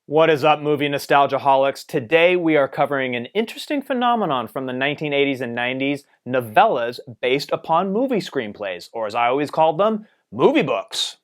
What is up, movie nostalgaholics? Today we are covering an interesting phenomenon from the 1980s and 90s, novellas based upon movie screenplays, or as I always called them, movie books.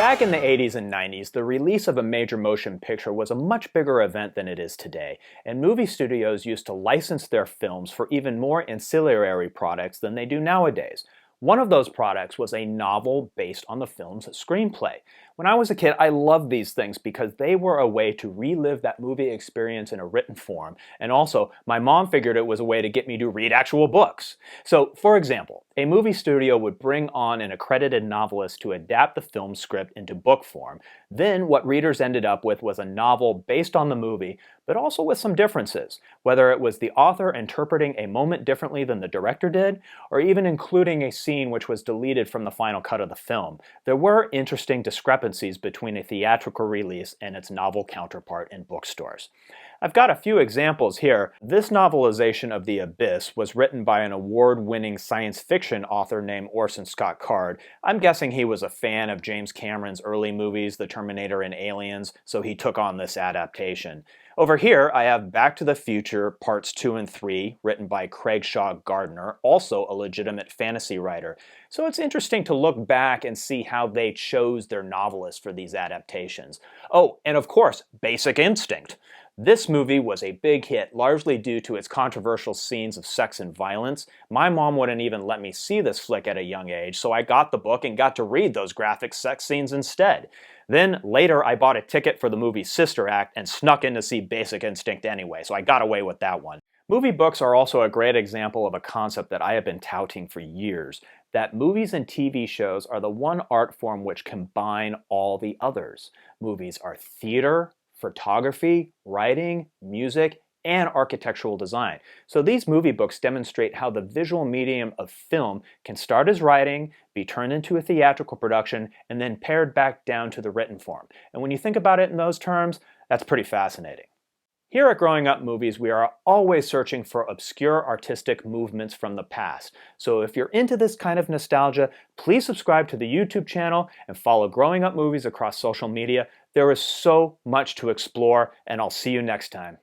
Back in the 80s and 90s, the release of a major motion picture was a much bigger event than it is today, and movie studios used to license their films for even more ancillary products than they do nowadays. One of those products was a novel based on the film's screenplay. When I was a kid, I loved these things because they were a way to relive that movie experience in a written form, and also, my mom figured it was a way to get me to read actual books. So, for example, a movie studio would bring on an accredited novelist to adapt the film script into book form. Then, what readers ended up with was a novel based on the movie, but also with some differences, whether it was the author interpreting a moment differently than the director did, or even including a scene which was deleted from the final cut of the film. There were interesting discrepancies between a theatrical release and its novel counterpart in bookstores. I've got a few examples here. This novelization of The Abyss was written by an award-winning science fiction author named Orson Scott Card. I'm guessing he was a fan of James Cameron's early movies, The Terminator and Aliens, so he took on this adaptation. Over here, I have Back to the Future Parts 2 and 3, written by Craig Shaw Gardner, also a legitimate fantasy writer. So it's interesting to look back and see how they chose their novelists for these adaptations. Oh, and of course, Basic Instinct. This movie was a big hit, largely due to its controversial scenes of sex and violence. My mom wouldn't even let me see this flick at a young age, so I got the book and got to read those graphic sex scenes instead. Then, later, I bought a ticket for the movie's sister act and snuck in to see Basic Instinct anyway, so I got away with that one. Movie books are also a great example of a concept that I have been touting for years, that movies and TV shows are the one art form which combine all the others. Movies are theater, photography, writing, music, and architectural design. So these movie books demonstrate how the visual medium of film can start as writing, be turned into a theatrical production, and then pared back down to the written form. And when you think about it in those terms, that's pretty fascinating. Here at Growing Up Movies, we are always searching for obscure artistic movements from the past. So if you're into this kind of nostalgia, please subscribe to the YouTube channel and follow Growing Up Movies across social media. There is so much to explore, and I'll see you next time.